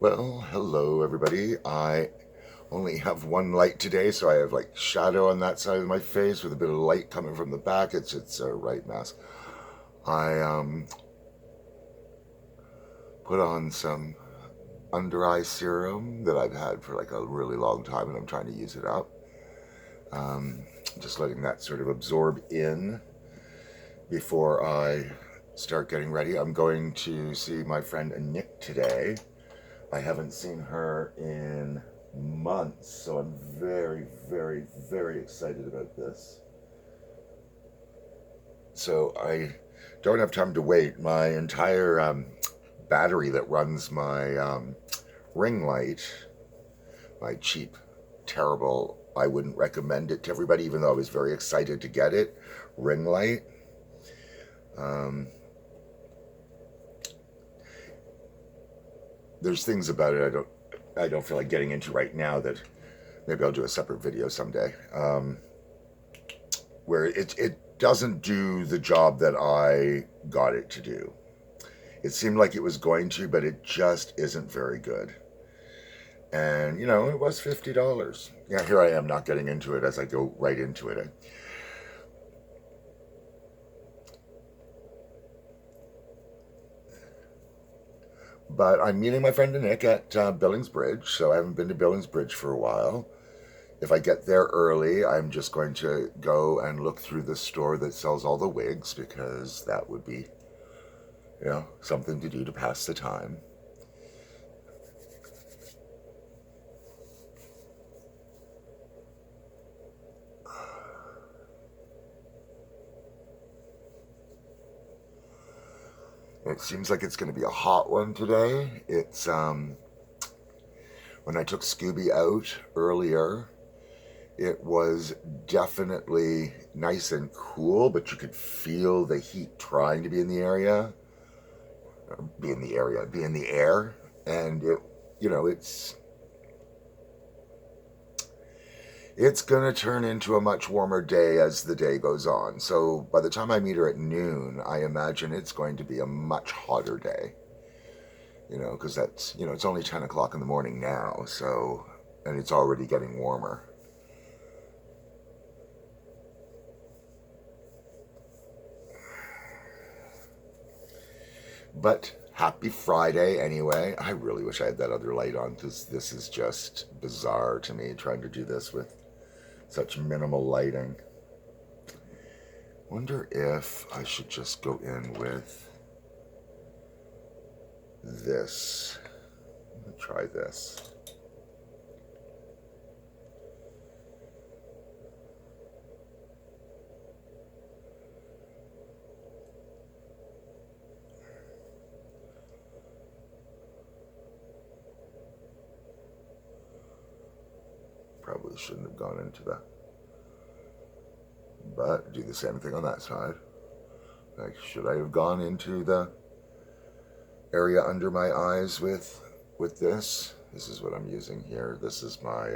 Well, hello everybody. I only have one light today, so I have like shadow on that side of my face with a bit of light coming from the back. It's a right mess. I put on some under eye serum that I've had for like a really long time, and I'm trying to use it up. Um, just letting that sort of absorb in before I start getting ready. I'm going to see my friend Nick today. I haven't seen her in months, so I'm very, very, very excited about this. So I don't have time to wait. My entire battery that runs my ring light, my cheap, terrible, I wouldn't recommend it to everybody, even though I was very excited to get it, ring light. Um, there's things about it I don't feel like getting into right now that maybe I'll do a separate video someday. Where it doesn't do the job that I got it to do. It seemed like it was going to, but it just isn't very good. And it was $50. Yeah, here I am not getting into it as I go right into it. But I'm meeting my friend Nick at Billings Bridge, so I haven't been to Billings Bridge for a while. If I get there early, I'm just going to go and look through the store that sells all the wigs because that would be, something to do to pass the time. It seems like it's going to be a hot one today. It's when I took Scooby out earlier, it was definitely nice and cool, but you could feel the heat trying to be in the area, be in the air, and it's going to turn into a much warmer day as the day goes on. So by the time I meet her at noon, I imagine it's going to be a much hotter day. Because it's only 10 o'clock in the morning now, so, and it's already getting warmer. But happy Friday anyway. I really wish I had that other light on because this is just bizarre to me trying to do this with such minimal lighting. Wonder if I should just go in with this. Let me try this. Probably shouldn't have gone into that. But do the same thing on that side. Like, should I have gone into the area under my eyes with this? This is what I'm using here. This is my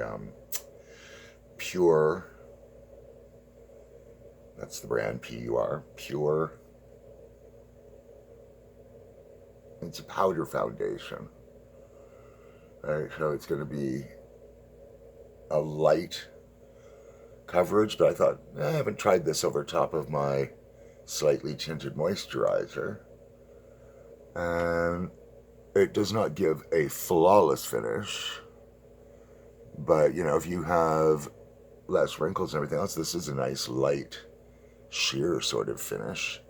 Pure. That's the brand, Pur. Pure. It's a powder foundation. Right, so it's going to be a light coverage, but I thought, I haven't tried this over top of my slightly tinted moisturizer. And it does not give a flawless finish. But, if you have less wrinkles and everything else, this is a nice light sheer sort of finish.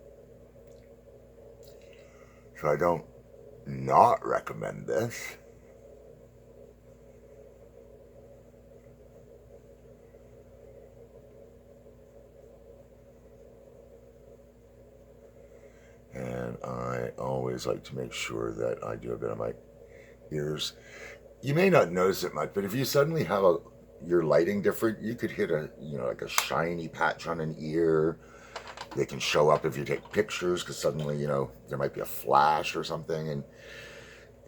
So I don't not recommend this. And I always like to make sure that I do a bit of my ears. You may not notice it much, but if you suddenly have your lighting different, you could hit like a shiny patch on an ear. They can show up if you take pictures because suddenly, there might be a flash or something. And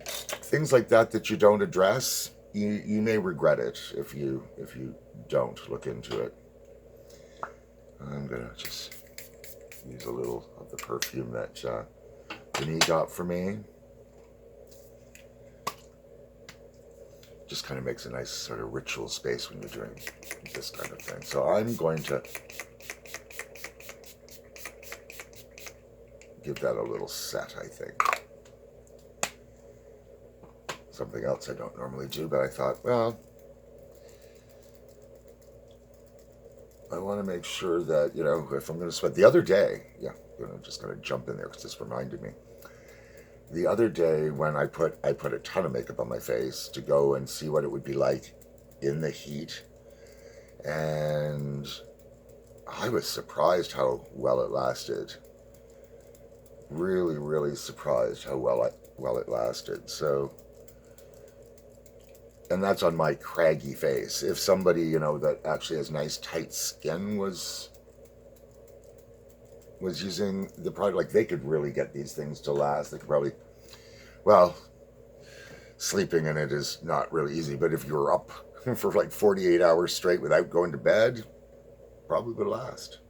things like that you don't address, you may regret it if you don't look into it. I'm going to just use a little of the perfume that Denise got for me. just kind of makes a nice sort of ritual space when you're doing this kind of thing. So I'm going to give that a little set, I think. Something else I don't normally do, but I thought, well, I want to make sure that, you know, if I'm going to spend the other day, yeah, I'm just going to jump in there because this reminded me. The other day when I put a ton of makeup on my face to go and see what it would be like in the heat, and I was surprised how well it lasted. Really, really surprised how well it lasted. So, and that's on my craggy face. If somebody, you know, that actually has nice tight skin was using the product, like they could really get these things to last. They could probably, well, sleeping in it is not really easy, but if you're up for like 48 hours straight without going to bed, probably would last.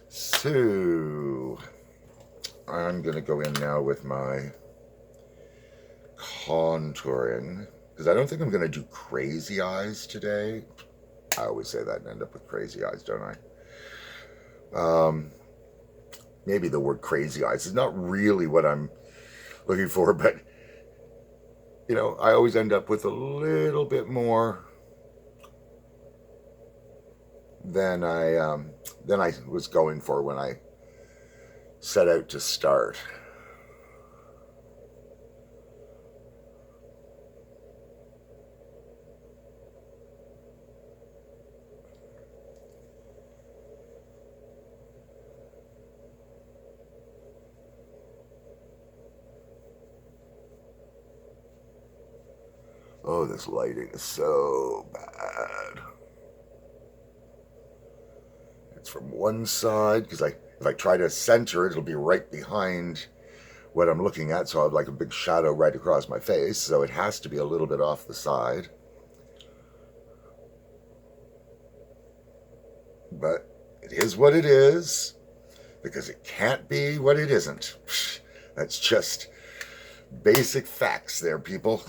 So I'm going to go in now with my contouring, because I don't think I'm going to do crazy eyes today. I always say that and end up with crazy eyes, don't I? Maybe the word crazy eyes is not really what I'm looking for, but you know, I always end up with a little bit more than I was going for when I set out to start. Oh, this lighting is so bad. It's from one side, because if I try to center it, it'll be right behind what I'm looking at, so I have like a big shadow right across my face, so it has to be a little bit off the side. But it is what it is, because it can't be what it isn't. That's just basic facts there, people.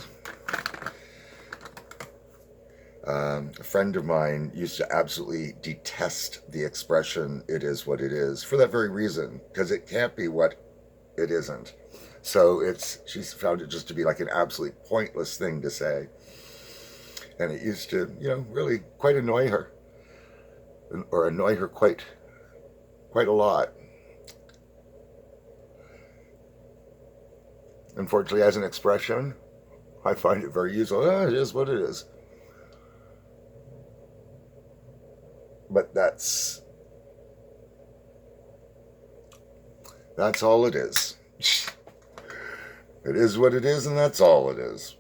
A friend of mine used to absolutely detest the expression, it is what it is, for that very reason, because it can't be what it isn't. So she's found it just to be like an absolutely pointless thing to say. And it used to, you know, really quite annoy her, or annoy her quite a lot. Unfortunately, as an expression, I find it very useful. Oh, it is what it is. But that's all it is. It is what it is, and that's all it is.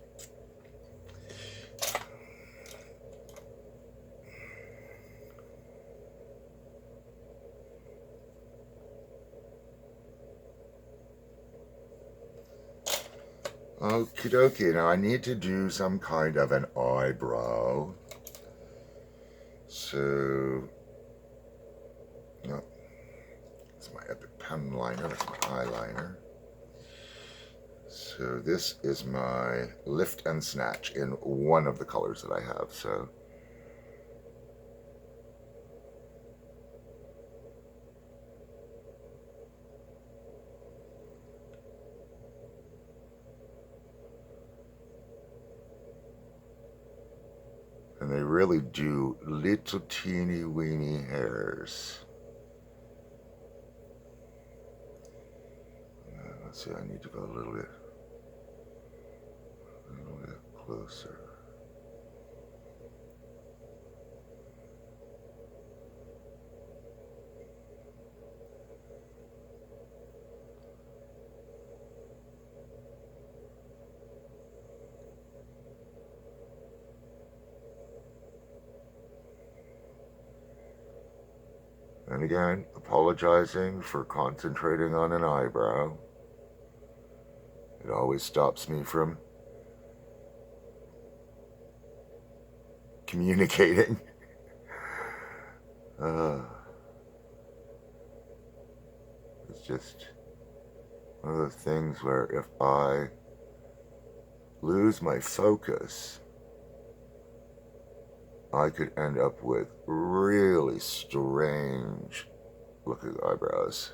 Okie dokie. Now I need to do some kind of an eyebrow. So, no, it's my Epic pen liner. That's my eyeliner. So this is my Lift and Snatch in one of the colors that I have. So. And they really do little teeny weeny hairs. Let's see, I need to go a little bit closer. And again, apologizing for concentrating on an eyebrow. It always stops me from communicating. It's just one of those things where if I lose my focus, I could end up with really strange looking eyebrows.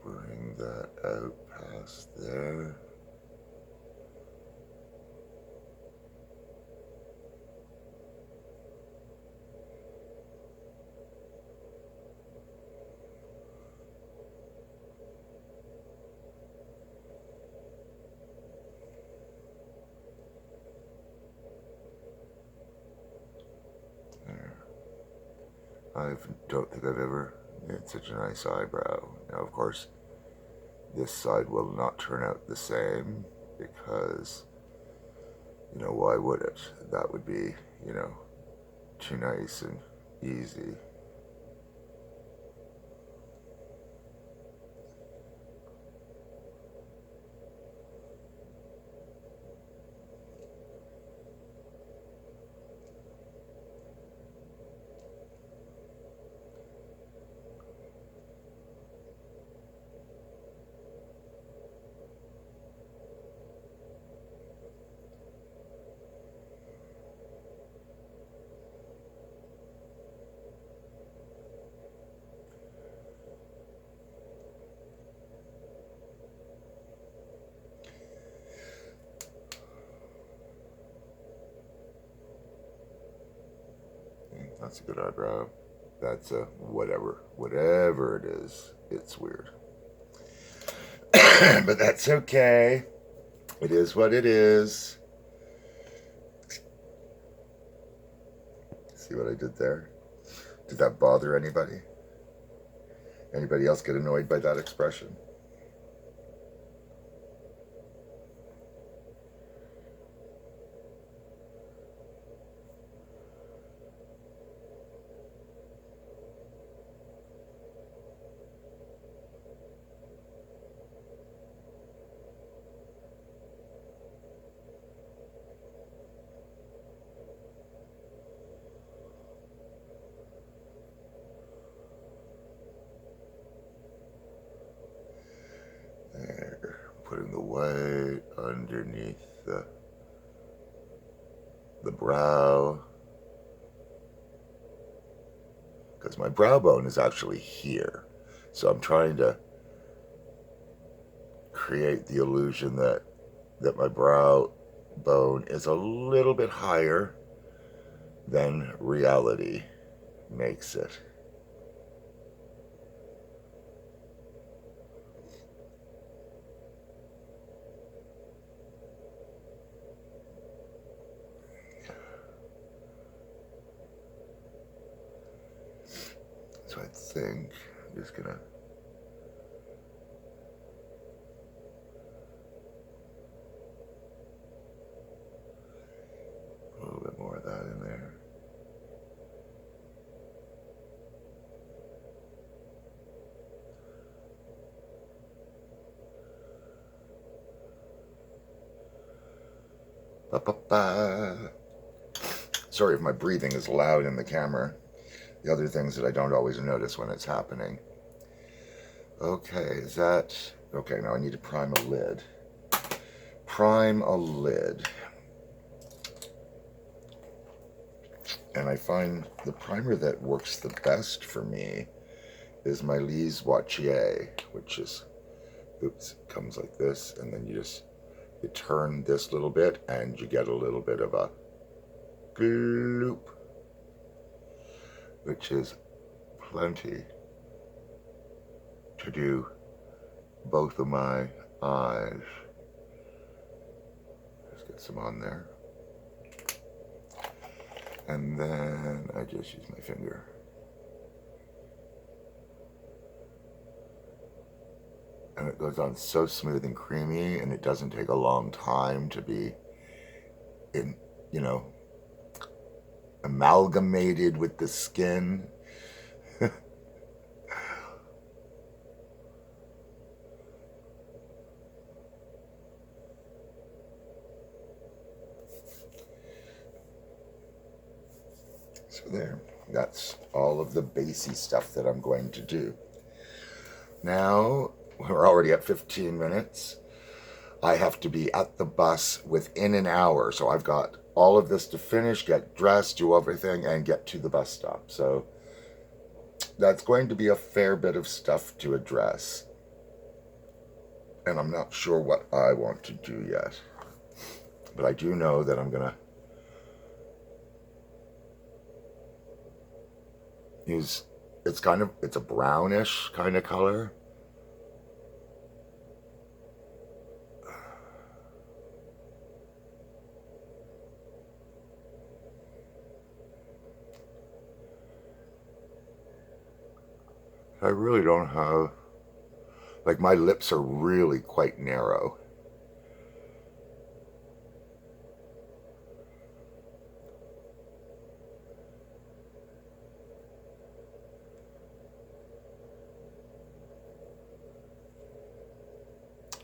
Bring that out past there. There. I don't think I've ever had such a nice eyebrow. Now, of course, this side will not turn out the same because, why would it? That would be, too nice and easy. That's a good eyebrow. That's a whatever it is, it's weird. But that's okay. It is what it is. See what I did there? Did that bother anybody? Anybody else get annoyed by that expression? There, putting the white underneath the brow. Because my brow bone is actually here. So I'm trying to create the illusion that my brow bone is a little bit higher than reality makes it. So I think I'm just gonna a little bit more of that in there. Ba, ba, ba. Sorry if my breathing is loud in the camera. The other things that I don't always notice when it's happening. Okay, is that... Okay, now I need to prime a lid. Prime a lid. And I find the primer that works the best for me is my Lise Wattier, which is, oops, comes like this, and then you turn this little bit, and you get a little bit of a gloop, which is plenty to do both of my eyes. Just get some on there. And then I just use my finger. And it goes on so smooth and creamy, and it doesn't take a long time to be in, you know, amalgamated with the skin. So there, that's all of the basey stuff that I'm going to do. Now, we're already at 15 minutes. I have to be at the bus within an hour. So I've got all of this to finish, get dressed, do everything, and get to the bus stop. So that's going to be a fair bit of stuff to address. And I'm not sure what I want to do yet. But I do know that I'm going to use, it's a brownish kind of color. I really don't have, like, my lips are really quite narrow.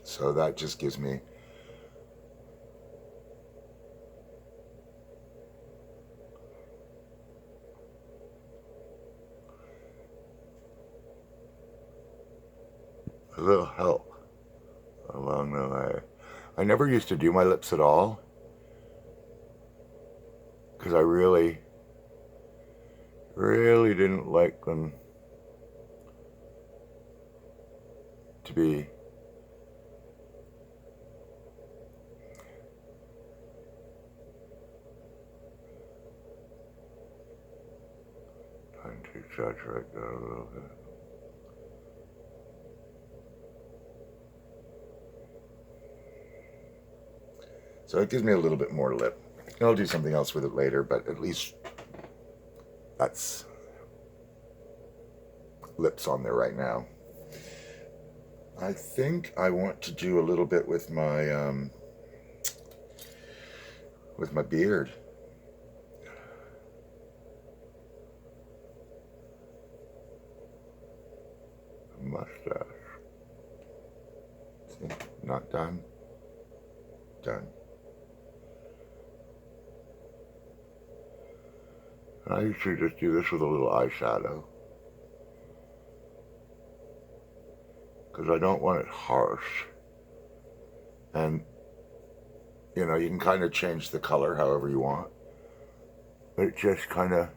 So that just gives me a little help along the way. I never used to do my lips at all because I really, really didn't like them to be trying to exaggerate that a little bit. So it gives me a little bit more lip. And I'll do something else with it later, but at least that's lips on there right now. I think I want to do a little bit with my beard. Mustache. See? Not done. Done. I usually just do this with a little eyeshadow because I don't want it harsh. And, you know, you can kind of change the color however you want. But it just kind of,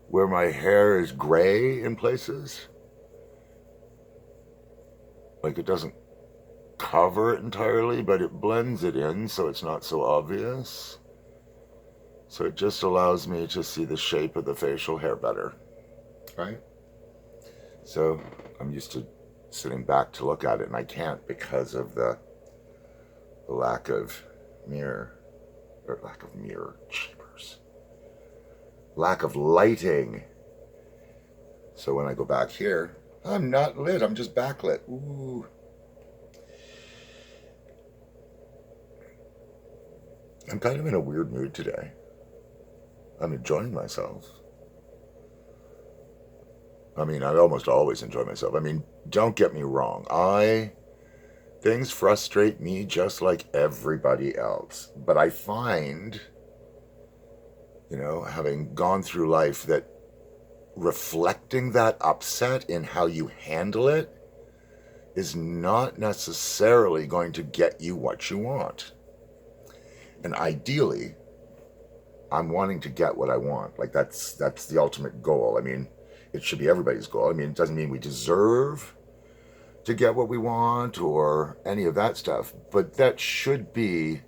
where my hair is gray in places, like it doesn't cover it entirely, but it blends it in so it's not so obvious. So it just allows me to see the shape of the facial hair better, right? So I'm used to sitting back to look at it, and I can't because of the lack of mirror, cheapers, lack of lighting. So when I go back here, I'm not lit, I'm just backlit. Ooh. I'm kind of in a weird mood today. I'm enjoying myself. I mean, I almost always enjoy myself. I mean, don't get me wrong. Things frustrate me just like everybody else. But I find, you know, having gone through life, that reflecting that upset in how you handle it is not necessarily going to get you what you want. And ideally, I'm wanting to get what I want. Like that's the ultimate goal. I mean, it should be everybody's goal. I mean, it doesn't mean we deserve to get what we want or any of that stuff, but that should be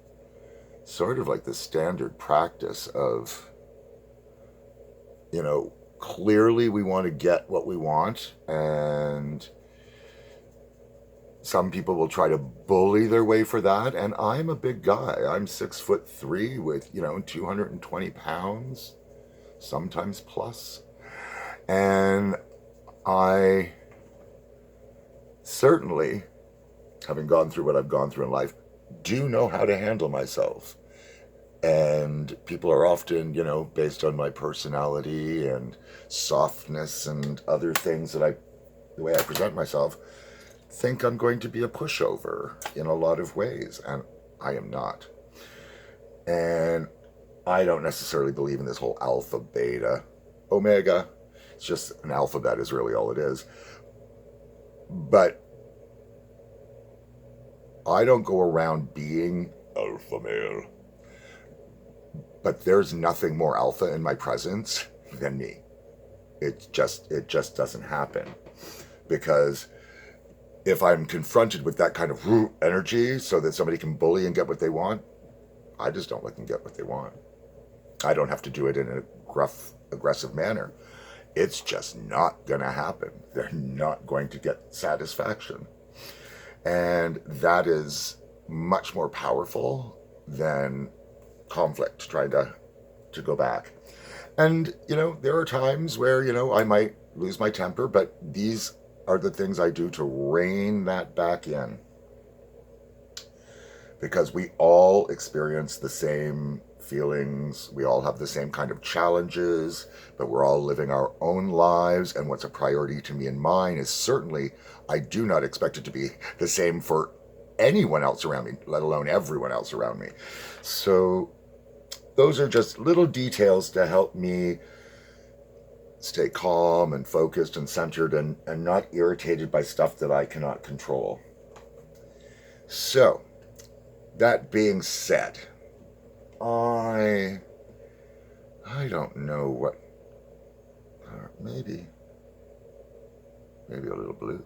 sort of like the standard practice of, you know, clearly we want to get what we want, and some people will try to bully their way for that. And I'm a big guy. I'm 6'3" with, you know, 220 pounds, sometimes plus. And I certainly having gone through what I've gone through in life, do know how to handle myself. And people are often, based on my personality and softness and other things the way I present myself, think I'm going to be a pushover in a lot of ways. And I am not. And I don't necessarily believe in this whole alpha, beta, omega. It's just an alphabet is really all it is. But I don't go around being alpha male. But there's nothing more alpha in my presence than me. It just doesn't happen. Because if I'm confronted with that kind of energy so that somebody can bully and get what they want, I just don't let them get what they want. I don't have to do it in a gruff, aggressive manner. It's just not going to happen. They're not going to get satisfaction. And that is much more powerful than conflict, trying to go back. And, there are times where, I might lose my temper, but these are the things I do to rein that back in. Because we all experience the same feelings, we all have the same kind of challenges, but we're all living our own lives. And what's a priority to me and mine is certainly, I do not expect it to be the same for anyone else around me, let alone everyone else around me. So those are just little details to help me stay calm and focused and centered and not irritated by stuff that I cannot control. So, that being said, I don't know what, maybe a little blue.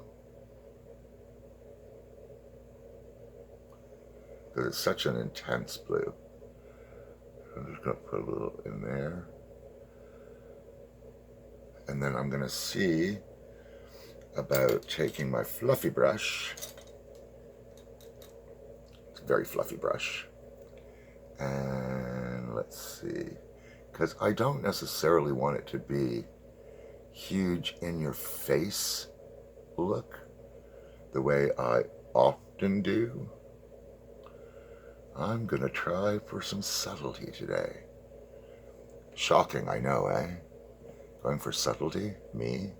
Because it's such an intense blue. I'm just going to put a little in there. And then I'm going to see about taking my fluffy brush. It's a very fluffy brush. And let's see. Because I don't necessarily want it to be huge in your face look the way I often do. I'm going to try for some subtlety today. Shocking, I know, eh? Going for subtlety? Me?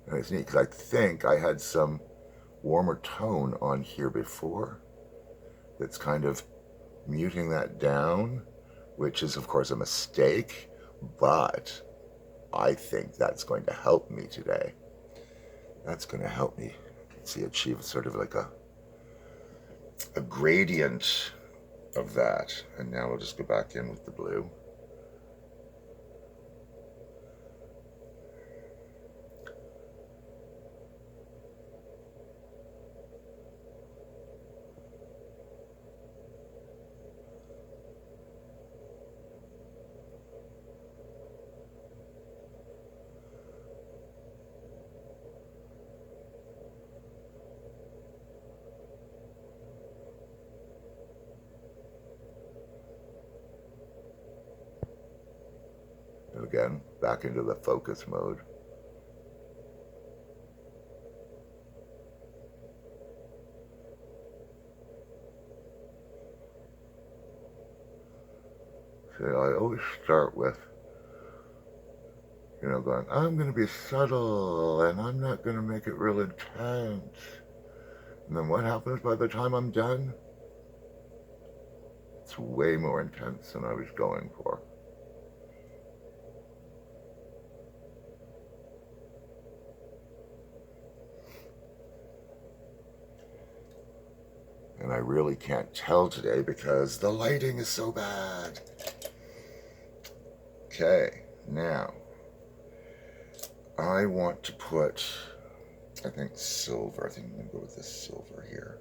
And it's neat because I think I had some warmer tone on here before that's kind of muting that down, which is, of course, a mistake, but I think that's going to help me today. That's going to help me, achieve sort of like a gradient of that. And now we'll just go back in with the blue. And again, back into the focus mode. So I always start with, going, I'm going to be subtle and I'm not going to make it real intense. And then what happens by the time I'm done? It's way more intense than I was going for. And I really can't tell today because the lighting is so bad. Okay, now I want to put, I think silver. I think I'm going to go with this silver here.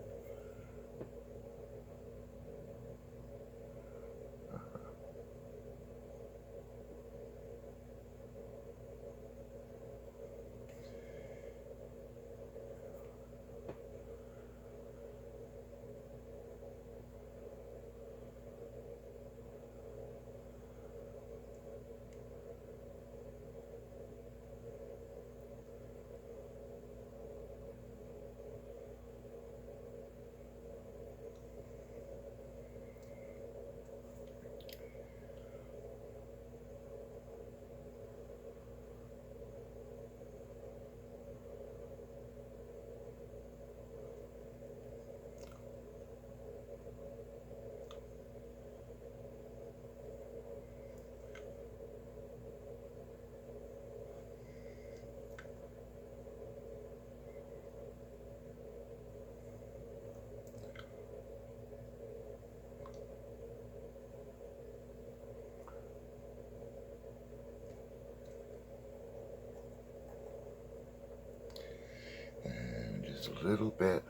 little bit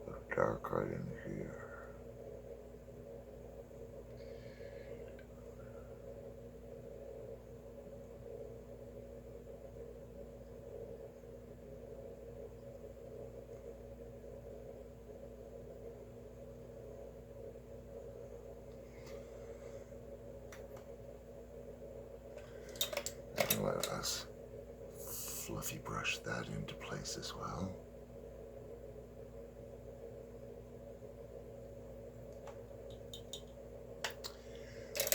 of dark right in here. And let us fluffy brush that into place as well.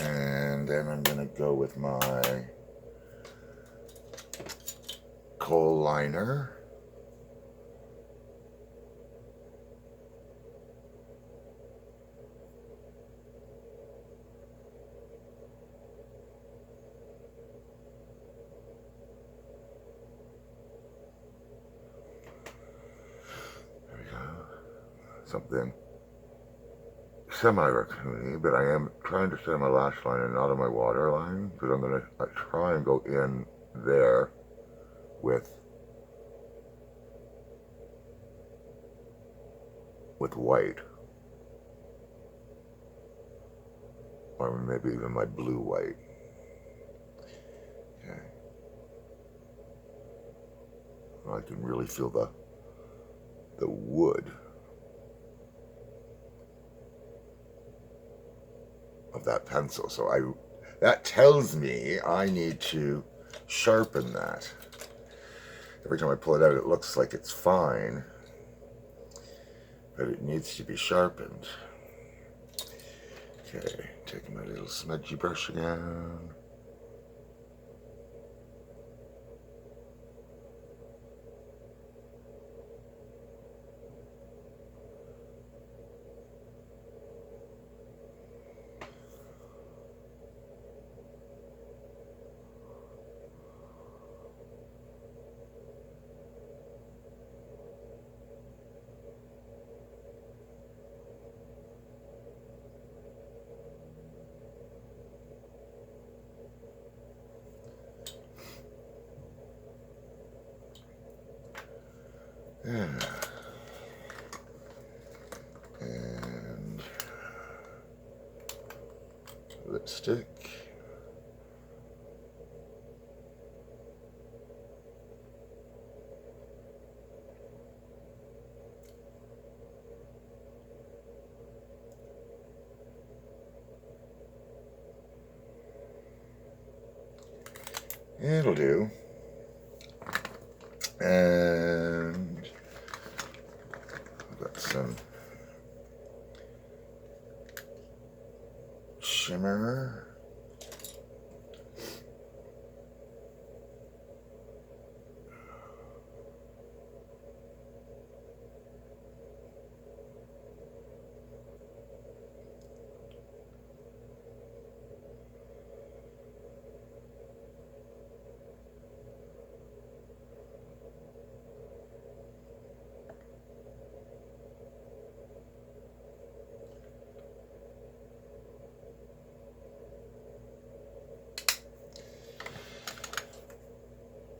And then I'm going to go with my kohl liner. There we go. Something semi-raccoony, but I am trying to set my lash line and not on my waterline, because I'm going to try and go in there with white, or maybe even my blue white. Okay. I can really feel the wood of that pencil, so that tells me I need to sharpen that. Every time I pull it out, it looks like it's fine, but it needs to be sharpened. Okay, taking my little smudgy brush again. Yeah. And lipstick. It'll do. And I've got some shimmer.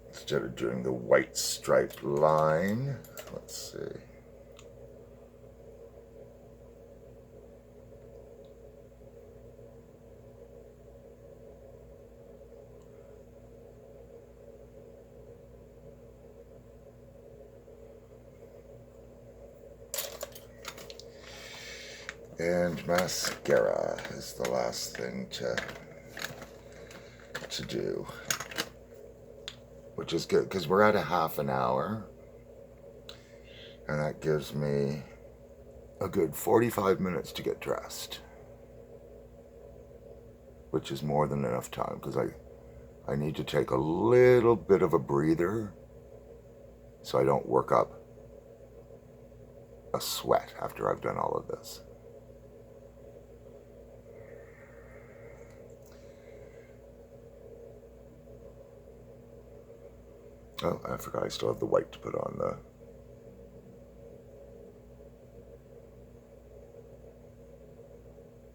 Instead of doing the white striped line, let's see. And mascara is the last thing to do, which is good because we're at a half an hour, and that gives me a good 45 minutes to get dressed, which is more than enough time because I need to take a little bit of a breather so I don't work up a sweat after I've done all of this. Oh, I forgot I still have the white to put on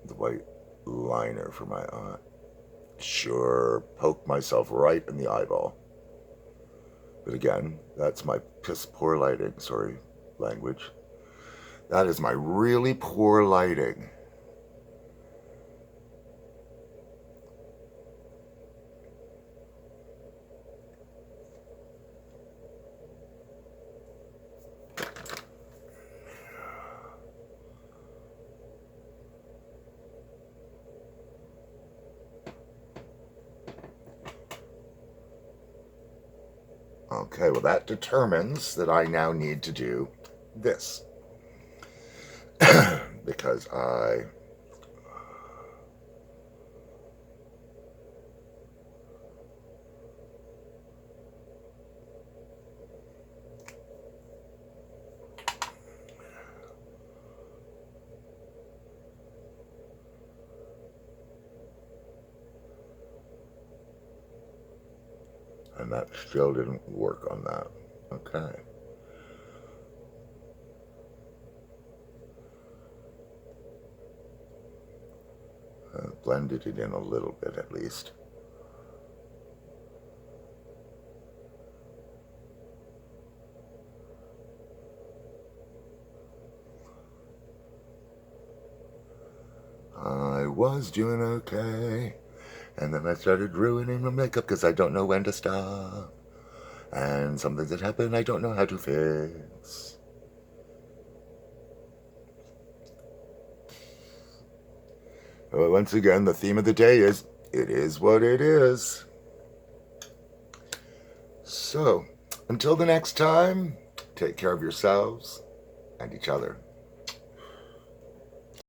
the white liner for my eye. Sure, poke myself right in the eyeball. But again, that's my piss poor lighting, sorry, language. That is my really poor lighting. Okay, well that determines that I now need to do this. Because and that still didn't work on that. Okay. Blended it in a little bit at least. I was doing okay, and then I started ruining my makeup because I don't know when to stop. And something that happened I don't know how to fix. Once again, the theme of the day is, it is what it is. So, until the next time, take care of yourselves and each other.